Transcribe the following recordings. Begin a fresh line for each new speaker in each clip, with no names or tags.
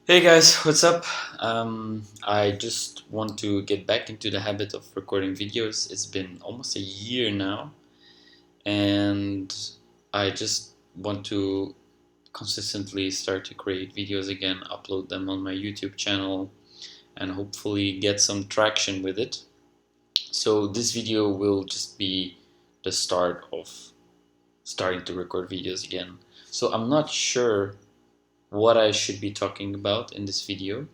Hey guys, what's up? I just want to get back into the habit of recording videos. It's been almost a year now, and I just want to consistently start to create videos again, upload them on my YouTube channel, and hopefully get some traction with it. So, this video will just be the start of starting to record videos again. So, I'm not sure what I should be talking about in this video.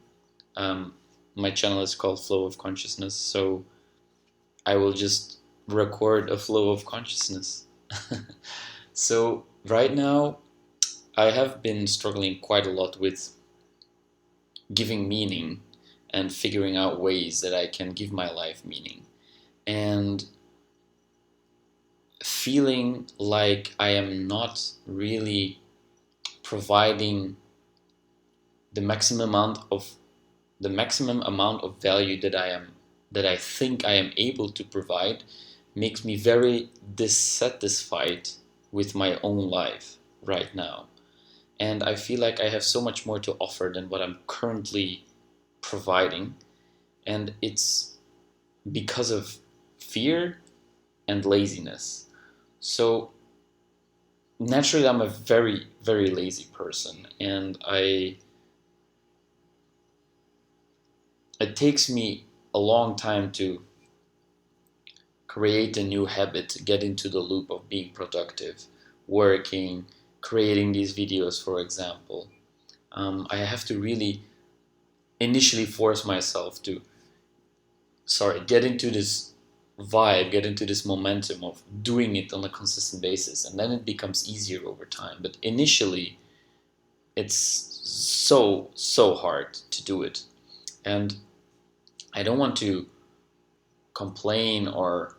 Um, my channel is called Flow of Consciousness, so I will just record a flow of consciousness. So, right now, I have been struggling quite a lot with giving meaning and figuring out ways that I can give my life meaning. And feeling like I am not really providing the maximum amount of value that I think I am able to provide makes me very dissatisfied with my own life right now. And I feel like I have so much more to offer than what I'm currently providing. And it's because of fear and laziness. So naturally, I'm a very, very lazy person, and it takes me a long time to create a new habit, get into the loop of being productive, working, creating these videos, for example. I have to really initially force myself to, get into this vibe, get into this momentum of doing it on a consistent basis, and then it becomes easier over time. But initially, it's so hard to do it. And I don't want to complain or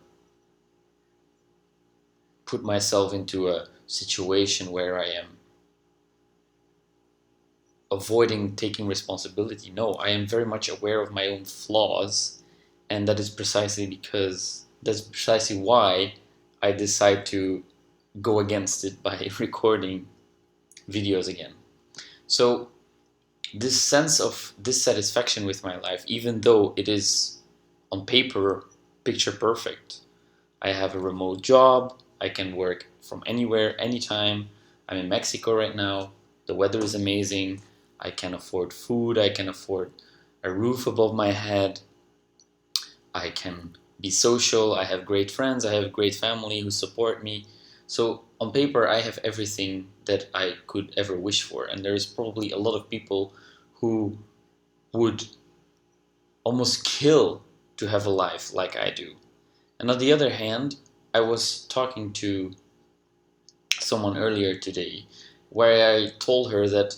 put myself into a situation where I am avoiding taking responsibility. No, I am very much aware of my own flaws, and that's precisely why I decide to go against it by recording videos again. So this sense of dissatisfaction with my life, even though it is on paper picture perfect. I have a remote job, I can work from anywhere, anytime. I'm in Mexico right now, the weather is amazing, I can afford food, I can afford a roof above my head, I can be social, I have great friends, I have a great family who support me. So on paper, I have everything that I could ever wish for, and there's probably a lot of people who would almost kill to have a life like I do. And on the other hand, I was talking to someone earlier today where I told her that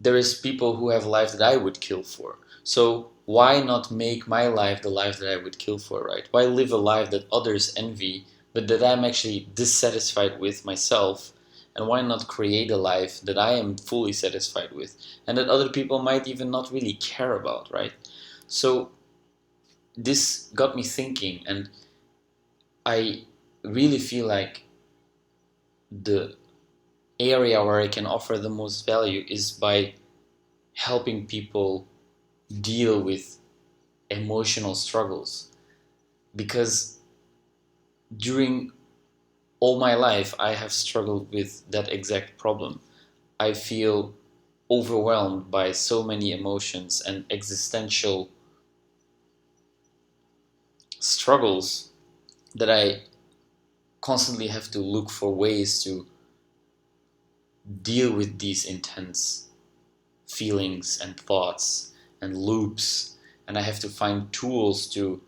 there is people who have a life that I would kill for. So why not make my life the life that I would kill for, right? Why live a life that others envy, but that I'm actually dissatisfied with myself? And why not create a life that I am fully satisfied with and that other people might even not really care about, right? So this got me thinking, and I really feel like the area where I can offer the most value is by helping people deal with emotional struggles. Because during all my life, I have struggled with that exact problem. I feel overwhelmed by so many emotions and existential struggles that I constantly have to look for ways to deal with these intense feelings and thoughts and loops, and I have to find tools to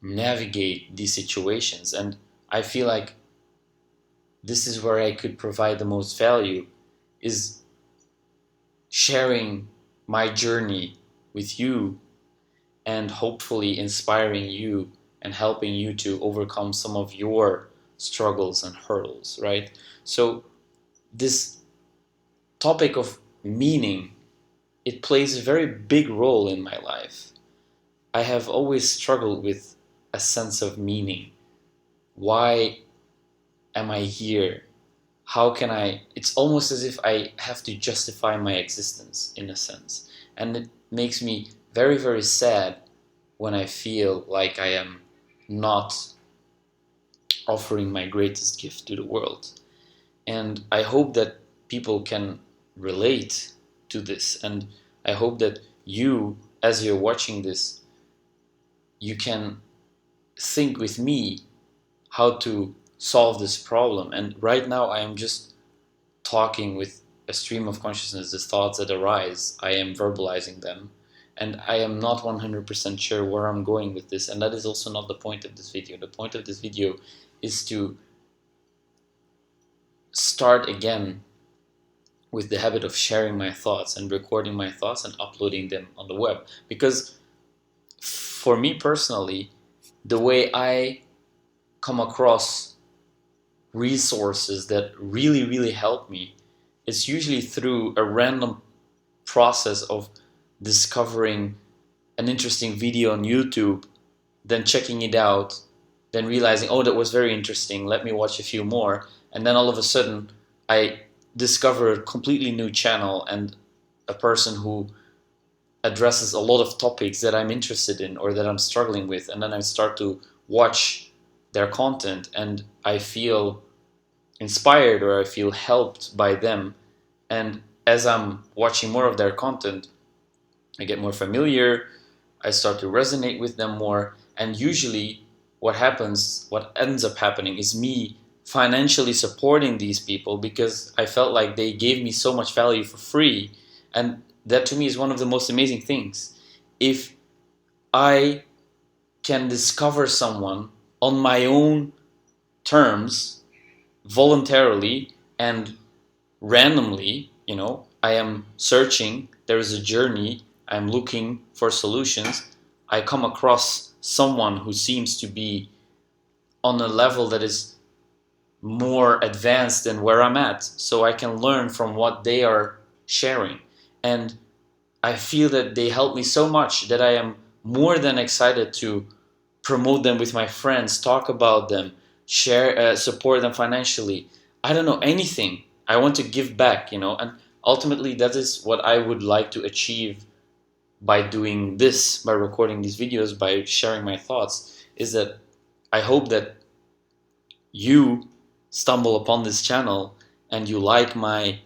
navigate these situations. And I feel like this is where I could provide the most value, is sharing my journey with you and hopefully inspiring you and helping you to overcome some of your struggles and hurdles, right? So this topic of meaning, it plays a very big role in my life. I have always struggled with a sense of meaning. Why am I here? how can I, it's almost as if I have to justify my existence in a sense. And it makes me very, very sad when I feel like I am not offering my greatest gift to the world. And I hope that people can relate to this. And I hope that you, as you're watching this, you can think with me how to solve this problem. And right now, I am just talking with a stream of consciousness, the thoughts that arise, I am verbalizing them. And I am not 100% sure where I'm going with this. And that is also not the point of this video. The point of this video is to start again with the habit of sharing my thoughts and recording my thoughts and uploading them on the web. Because for me personally, the way I come across resources that really, really help me, it's usually through a random process of discovering an interesting video on YouTube, then checking it out, then realizing, oh, that was very interesting, let me watch a few more, and then all of a sudden I discover a completely new channel and a person who addresses a lot of topics that I'm interested in or that I'm struggling with, and then I start to watch their content and I feel inspired or I feel helped by them. And as I'm watching more of their content, I get more familiar, I start to resonate with them more, and usually what ends up happening is me financially supporting these people because I felt like they gave me so much value for free. And that to me is one of the most amazing things. If I can discover someone on my own terms, voluntarily and randomly, I am searching, there is a journey, I'm looking for solutions, I come across someone who seems to be on a level that is more advanced than where I'm at, so I can learn from what they are sharing. And I feel that they help me so much that I am more than excited to promote them with my friends, talk about them, share, support them financially. I don't know, anything. I want to give back, and ultimately that is what I would like to achieve by doing this, by recording these videos, by sharing my thoughts, is that I hope that you stumble upon this channel and you like my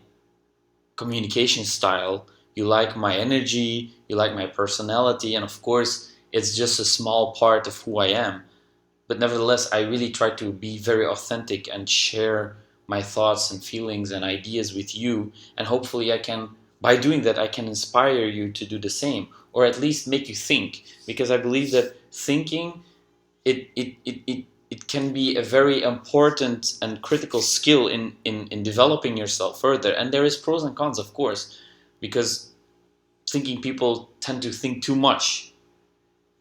communication style, you like my energy, you like my personality, and of course, it's just a small part of who I am. But nevertheless, I really try to be very authentic and share my thoughts and feelings and ideas with you. And hopefully by doing that, I can inspire you to do the same, or at least make you think. Because I believe that thinking, it can be a very important and critical skill in developing yourself further. And there is pros and cons, of course, because thinking people tend to think too much.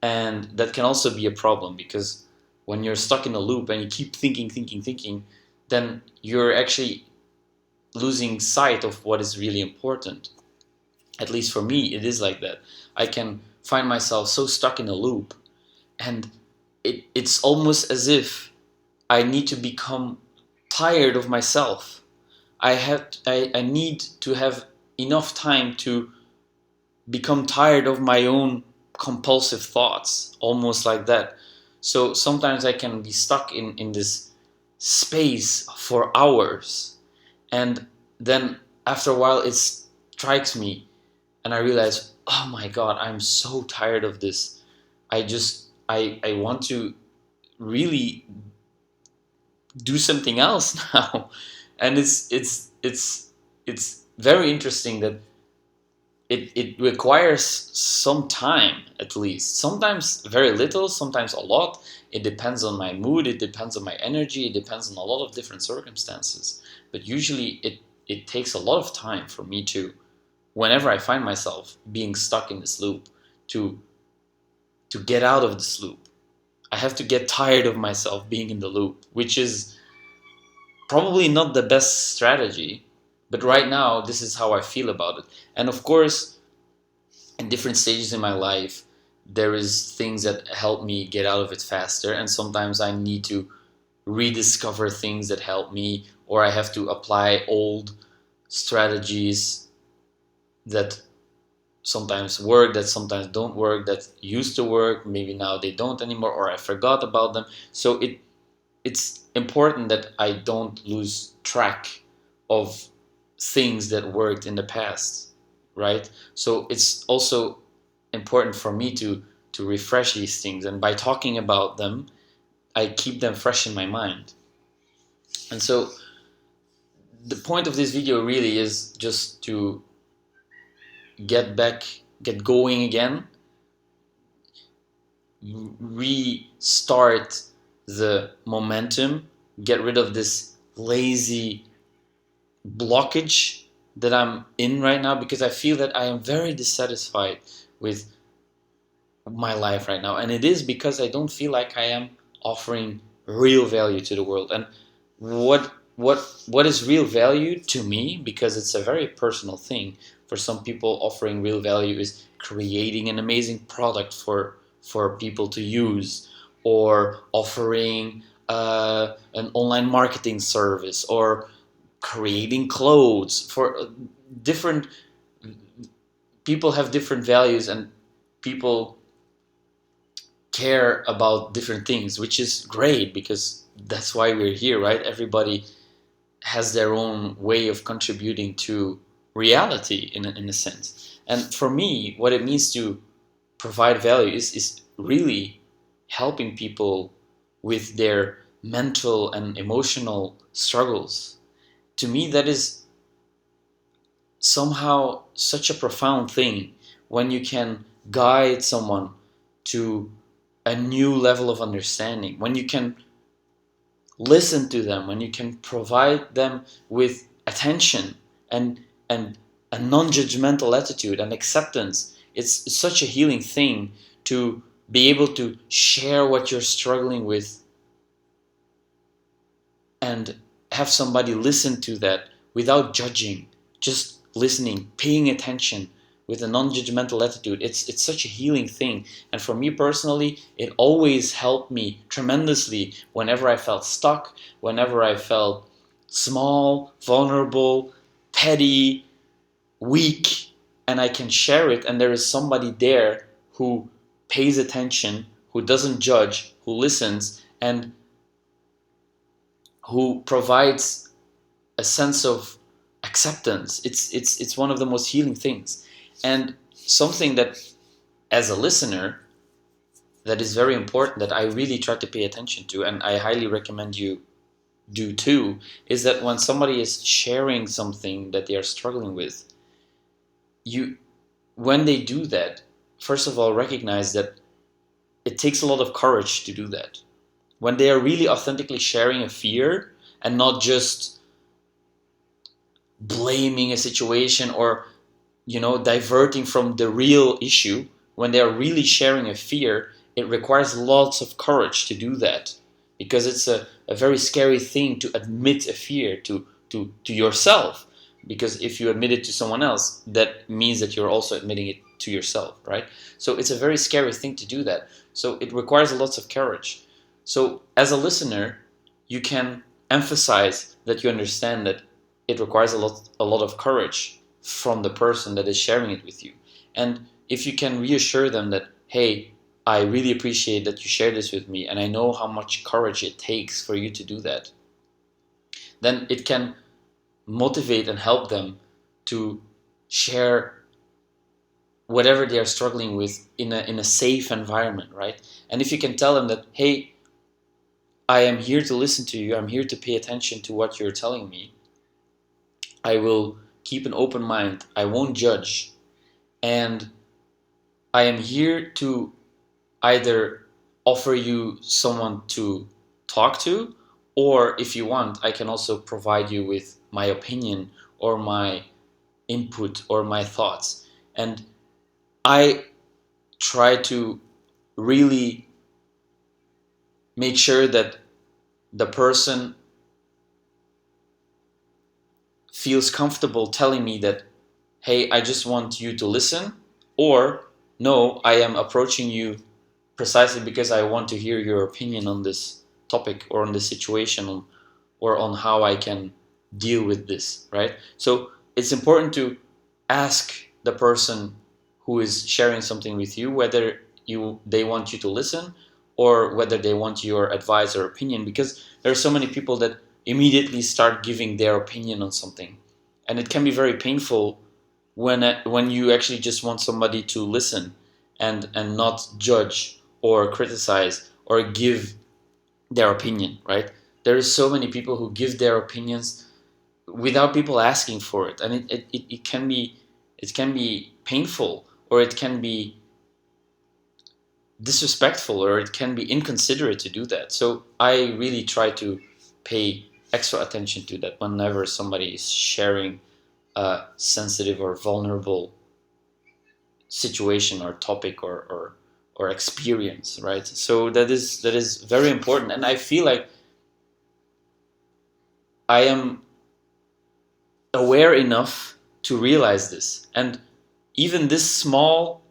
And that can also be a problem because when you're stuck in a loop and you keep thinking, then you're actually losing sight of what is really important. At least for me, it is like that. I can find myself so stuck in a loop, and it's almost as if I need to become tired of myself. I need to have enough time to become tired of my own compulsive thoughts, almost like that. So sometimes I can be stuck in this space for hours, and then after a while it strikes me and I realize, oh my god, I'm so tired of this. I want to really do something else now. And it's very interesting that it requires some time, at least. Sometimes very little, sometimes a lot. It depends on my mood, it depends on my energy, it depends on a lot of different circumstances. But usually it takes a lot of time for me to, whenever I find myself being stuck in this loop, to get out of this loop. I have to get tired of myself being in the loop, which is probably not the best strategy, but right now this is how I feel about it. And of course, in different stages in my life, there is things that help me get out of it faster, and sometimes I need to rediscover things that help me, or I have to apply old strategies that sometimes work, that sometimes don't work, that used to work, maybe now they don't anymore, or I forgot about them. So it's important that I don't lose track of things that worked in the past, right? So it's also important for me to refresh these things, and by talking about them, I keep them fresh in my mind. And so the point of this video really is just to get going again, restart the momentum, get rid of this lazy blockage that I'm in right now, because I feel that I am very dissatisfied with my life right now, and it is because I don't feel like I am offering real value to the world. And what is real value to me, because it's a very personal thing. For some people, offering real value is creating an amazing product for people to use, or offering an online marketing service, or creating clothes. For different people have different values, and people care about different things, which is great, because that's why we're here, right? Everybody has their own way of contributing to reality in a sense. And for me, what it means to provide value is really helping people with their mental and emotional struggles. To me, that is somehow such a profound thing, when you can guide someone to a new level of understanding, when you can listen to them, when you can provide them with attention and a non-judgmental attitude and acceptance. It's such a healing thing to be able to share what you're struggling with and have somebody listen to that without judging, just listening, paying attention with a non-judgmental attitude. It's such a healing thing. And for me personally, it always helped me tremendously whenever I felt stuck, whenever I felt small, vulnerable, petty, weak, and I can share it, and there is somebody there who pays attention, who doesn't judge, who listens, and who provides a sense of acceptance. It's one of the most healing things, and something that, as a listener, that is very important, that I really try to pay attention to, and I highly recommend you do too, is that when somebody is sharing something that they are struggling with, you, when they do that, first of all, recognize that it takes a lot of courage to do that. When they are really authentically sharing a fear and not just blaming a situation, or diverting from the real issue, when they are really sharing a fear, it requires lots of courage to do that, because it's a very scary thing to admit a fear to yourself, because if you admit it to someone else, that means that you're also admitting it to yourself, right? So it's a very scary thing to do that. So it requires lots of courage. So as a listener, you can emphasize that you understand that it requires a lot of courage from the person that is sharing it with you. And if you can reassure them that, hey, I really appreciate that you shared this with me, and I know how much courage it takes for you to do that, then it can motivate and help them to share whatever they are struggling with in a safe environment, right? And if you can tell them that, hey, I am here to listen to you, I'm here to pay attention to what you're telling me, I will keep an open mind, I won't judge, and I am here to either offer you someone to talk to, or if you want, I can also provide you with my opinion or my input or my thoughts. And I try to really make sure that the person feels comfortable telling me that, hey, I just want you to listen, or no, I am approaching you precisely because I want to hear your opinion on this topic or on this situation, or on how I can deal with this, right? So it's important to ask the person who is sharing something with you whether they want you to listen or whether they want your advice or opinion, because there are so many people that immediately start giving their opinion on something, and it can be very painful when you actually just want somebody to listen and not judge or criticize or give their opinion, right? There are so many people who give their opinions without people asking for it, and it can be painful, or it can be disrespectful, or it can be inconsiderate to do that. So I really try to pay extra attention to that whenever somebody is sharing a sensitive or vulnerable situation or topic or experience, right? So that is very important, and I feel like I am aware enough to realize this, and even this small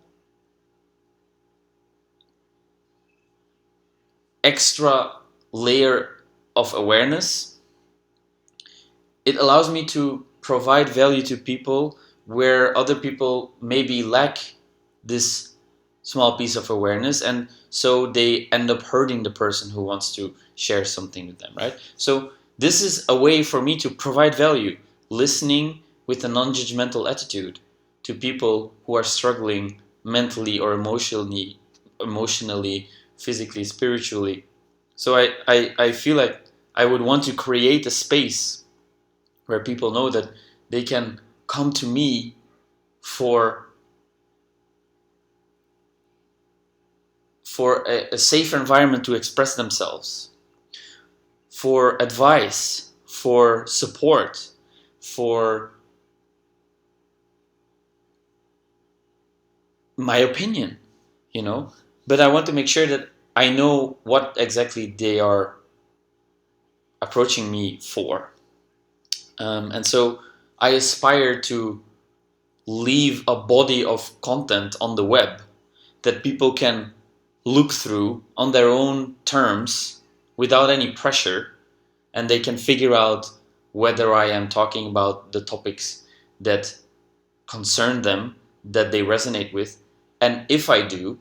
extra layer of awareness, it allows me to provide value to people where other people maybe lack this small piece of awareness, and so they end up hurting the person who wants to share something with them, right? So this is a way for me to provide value, listening with a non-judgmental attitude to people who are struggling mentally or emotionally, physically, spiritually. So I feel like I would want to create a space where people know that they can come to me for a safe environment to express themselves, for advice, for support, for my opinion, you know. But I want to make sure that I know what exactly they are approaching me for. And so I aspire to leave a body of content on the web that people can look through on their own terms without any pressure, and they can figure out whether I am talking about the topics that concern them, that they resonate with. And if I do,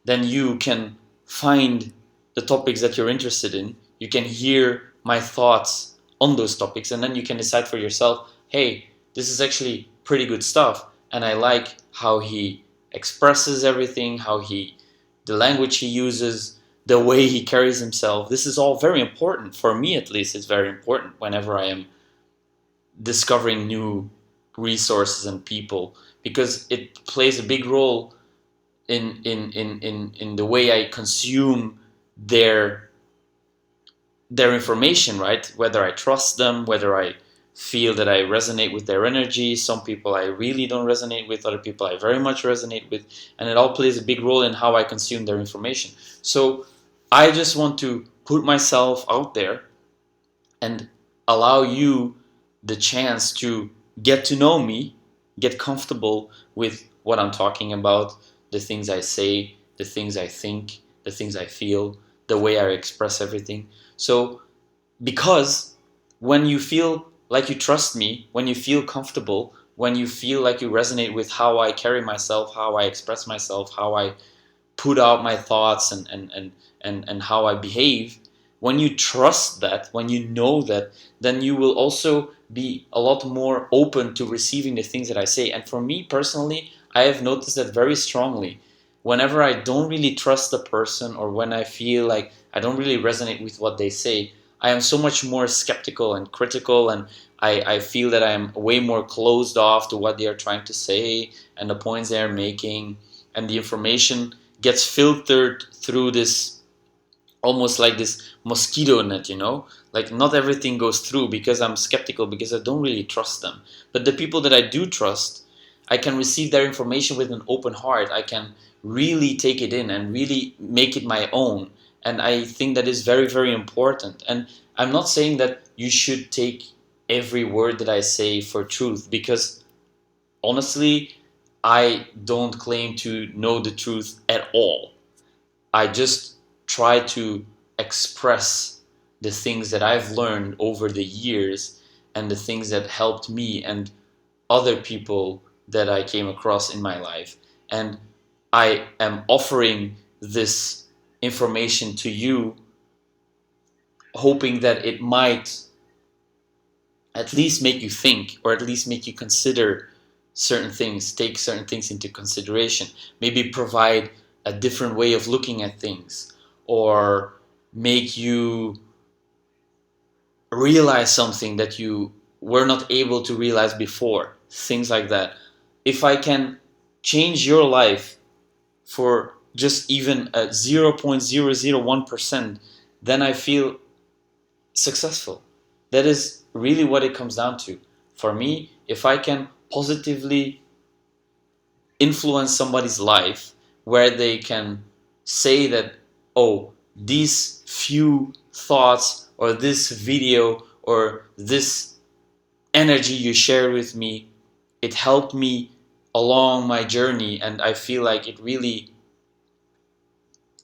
then you can find the topics that you're interested in. You can hear my thoughts on those topics, and then you can decide for yourself, hey, this is actually pretty good stuff, and I like how he expresses everything, the language he uses, the way he carries himself. This is all very important. For me, at least, it's very important whenever I am discovering new resources and people, because it plays a big role in the way I consume their information, right? Whether I trust them, whether I feel that I resonate with their energy. Some people I really don't resonate with, other people I very much resonate with, and it all plays a big role in how I consume their information. So I just want to put myself out there and allow you the chance to get to know me, get comfortable with what I'm talking about, the things I say, the things I think, the things I feel, the way I express everything. So, because when you feel like you trust me, when you feel comfortable, when you feel like you resonate with how I carry myself, how I express myself, how I put out my thoughts and how I behave, when you trust that, when you know that, then you will also be a lot more open to receiving the things that I say. And for me personally, I have noticed that very strongly. Whenever I don't really trust the person, or when I feel like I don't really resonate with what they say, I am so much more skeptical and critical, and I feel that I am way more closed off to what they are trying to say and the points they are making, and the information gets filtered through this, almost like this mosquito net, like not everything goes through, because I'm skeptical, because I don't really trust them. But the people that I do trust, I can receive their information with an open heart. I can really take it in and really make it my own. And I think that is very, very important. And I'm not saying that you should take every word that I say for truth, because honestly, I don't claim to know the truth at all. I just try to express the things that I've learned over the years and the things that helped me and other people that I came across in my life. And I am offering this information to you, hoping that it might at least make you think, or at least make you consider certain things, take certain things into consideration, maybe provide a different way of looking at things, or make you realize something that you were not able to realize before, things like that. If I can change your life for just even a 0.001%, then I feel successful. That is really what it comes down to. For me, if I can positively influence somebody's life where they can say that, oh, these few thoughts or this video or this energy you shared with me, it helped me along my journey, and I feel like it really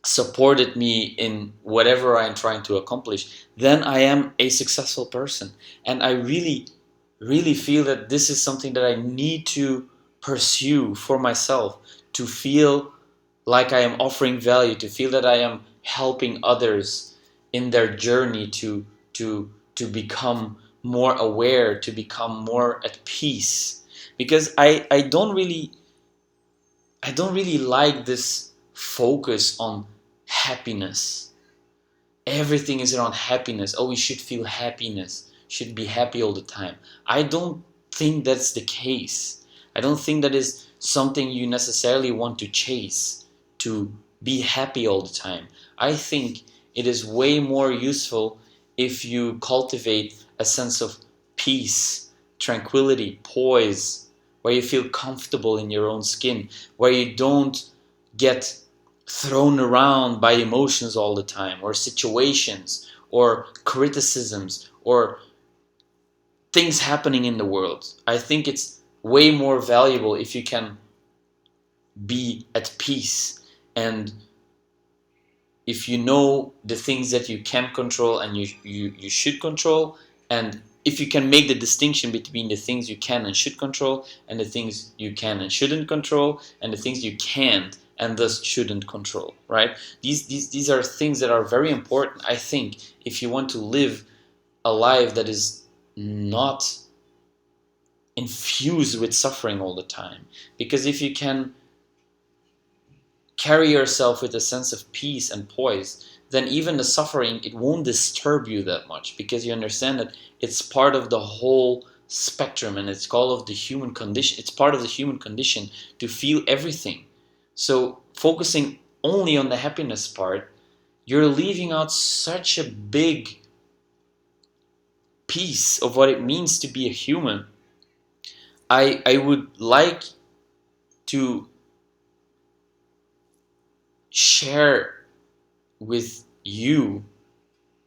supported me in whatever I'm trying to accomplish, then I am a successful person. And I really, really feel that this is something that I need to pursue for myself, to feel like I am offering value, to feel that I am helping others in their journey to become more aware, to become more at peace. Because I don't really like this focus on happiness. Everything is around happiness. Oh, we should feel happiness, should be happy all the time. I don't think that's the case. I don't think that is something you necessarily want to chase, to be happy all the time. I think it is way more useful if you cultivate a sense of peace, tranquility, poise, where you feel comfortable in your own skin, where you don't get thrown around by emotions all the time, or situations, or criticisms, or things happening in the world. I think it's way more valuable if you can be at peace, and if you know the things that you can control and you should control, and if you can make the distinction between the things you can and should control and the things you can and shouldn't control and the things you can't and thus shouldn't control, right? These are things that are very important, I think, if you want to live a life that is not infused with suffering all the time. Because if you can carry yourself with a sense of peace and poise, then even the suffering, it won't disturb you that much, because you understand that it's part of the whole spectrum, and it's called of the human condition. It's part of the human condition to feel everything. So focusing only on the happiness part, you're leaving out such a big piece of what it means to be a human. I would like to share with you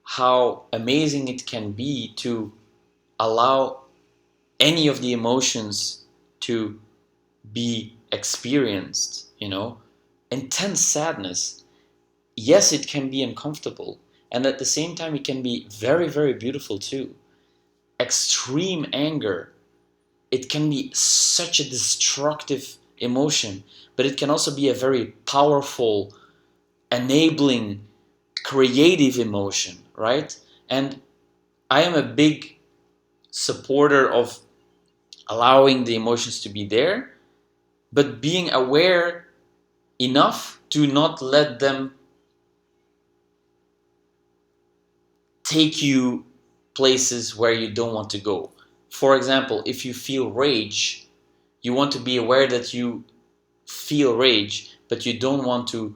how amazing it can be to allow any of the emotions to be experienced, intense sadness. Yes, it can be uncomfortable, and at the same time it can be very, very beautiful too. Extreme anger, it can be such a destructive emotion, but it can also be a very powerful, enabling, creative emotion, right? And I am a big supporter of allowing the emotions to be there, but being aware enough to not let them take you places where you don't want to go. For example, if you feel rage, you want to be aware that you feel rage, but you don't want to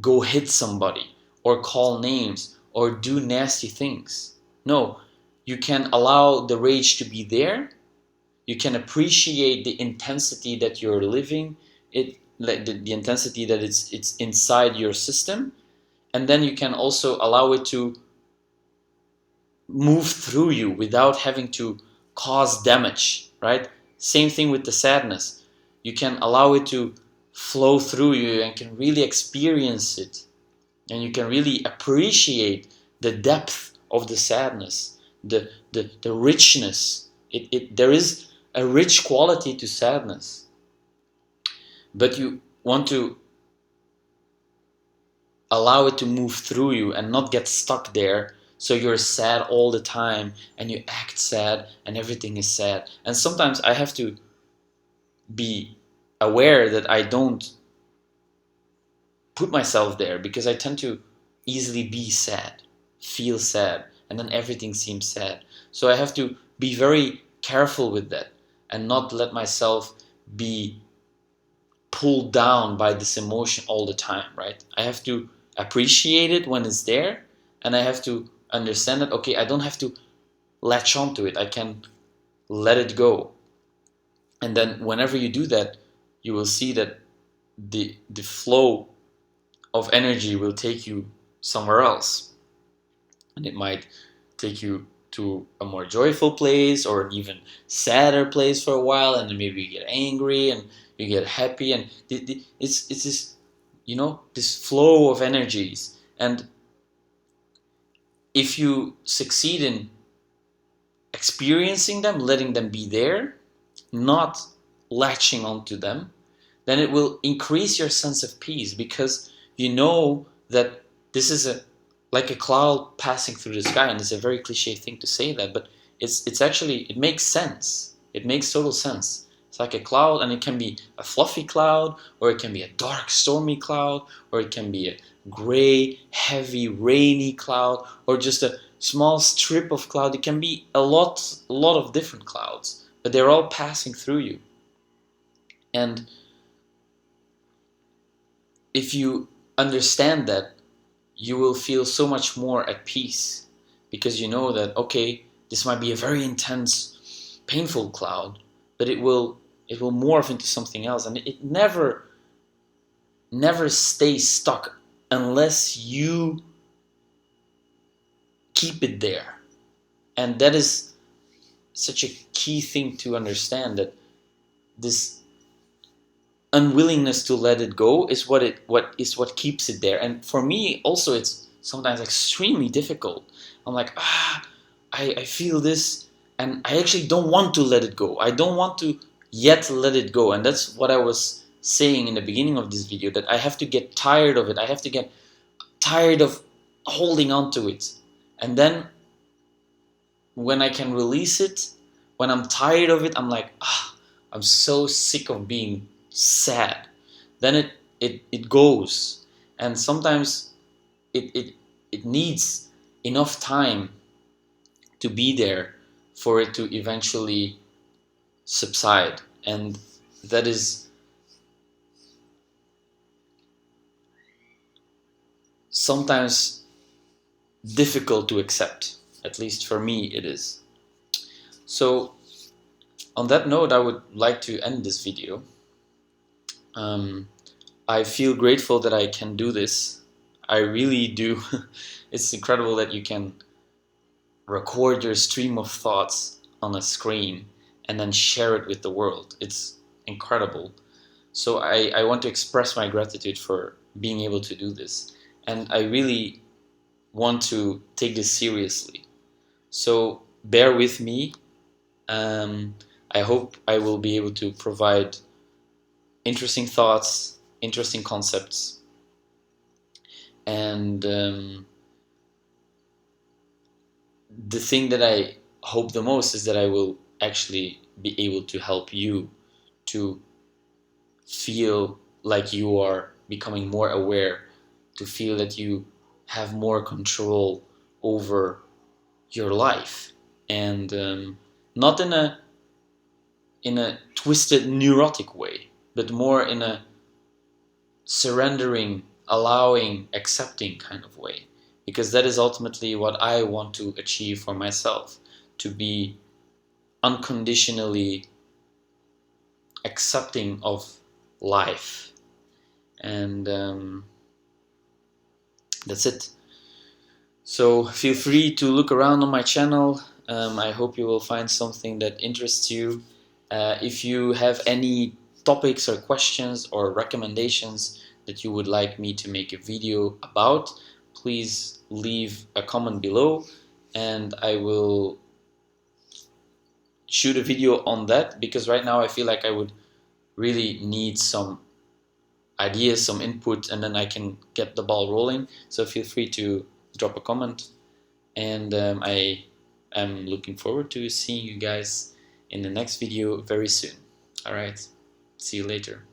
go hit somebody or call names or do nasty things. No, you can allow the rage to be there. You can appreciate the intensity that you're living, the intensity that it's inside your system, and then you can also allow it to move through you without having to cause damage, right? Same thing with the sadness. You can allow it to flow through you and can really experience it, and you can really appreciate the depth of the sadness, the richness. There is a rich quality to sadness, but you want to allow it to move through you and not get stuck there, so you're sad all the time and you act sad and everything is sad. And sometimes I have to be aware that I don't put myself there, because I tend to easily be sad, feel sad, and then everything seems sad. So I have to be very careful with that and not let myself be pulled down by this emotion all the time, right? I have to appreciate it when it's there, and I have to understand that, okay, I don't have to latch onto it. I can let it go. And then whenever you do that, you will see that the flow of energy will take you somewhere else. And it might take you to a more joyful place, or an even sadder place for a while, and then maybe you get angry and you get happy, and it's this, this flow of energies. And if you succeed in experiencing them, letting them be there, not latching onto them, then it will increase your sense of peace, because you know that this is like a cloud passing through the sky. And it's a very cliche thing to say that, but it's actually, it makes sense. It makes total sense. It's like a cloud, and it can be a fluffy cloud, or it can be a dark, stormy cloud, or it can be a gray, heavy, rainy cloud, or just a small strip of cloud. It can be a lot of different clouds, but they're all passing through you. And if you understand that, you will feel so much more at peace, because you know that, okay, this might be a very intense, painful cloud, but it will morph into something else, and it never stays stuck unless you keep it there. And that is such a key thing to understand, that this unwillingness to let it go is what keeps it there. And for me also, it's sometimes extremely difficult. I'm like, I feel this, and I actually don't want to let it go. I don't want to yet let it go. And that's what I was saying in the beginning of this video, that I have to get tired of it. I have to get tired of holding on to it. And then when I can release it, when I'm tired of it, I'm like, I'm so sick of being sad. Then it goes. And sometimes it needs enough time to be there for it to eventually subside. And that is sometimes difficult to accept. At least for me it is. So on that note, I would like to end this video. I feel grateful that I can do this. I really do. It's incredible that you can record your stream of thoughts on a screen and then share it with the world. It's incredible. So I want to express my gratitude for being able to do this. And I really want to take this seriously. So bear with me. I hope I will be able to provide interesting thoughts, interesting concepts, and the thing that I hope the most is that I will actually be able to help you to feel like you are becoming more aware, to feel that you have more control over your life, and not in a twisted, neurotic way, but more in a surrendering, allowing, accepting kind of way. Because that is ultimately what I want to achieve for myself, to be unconditionally accepting of life. And that's it. So feel free to look around on my channel. I hope you will find something that interests you. If you have any topics or questions or recommendations that you would like me to make a video about, please leave a comment below, and I will shoot a video on that, because right now I feel like I would really need some ideas, some input, and then I can get the ball rolling. So feel free to drop a comment, and I am looking forward to seeing you guys in the next video very soon. Alright, see you later.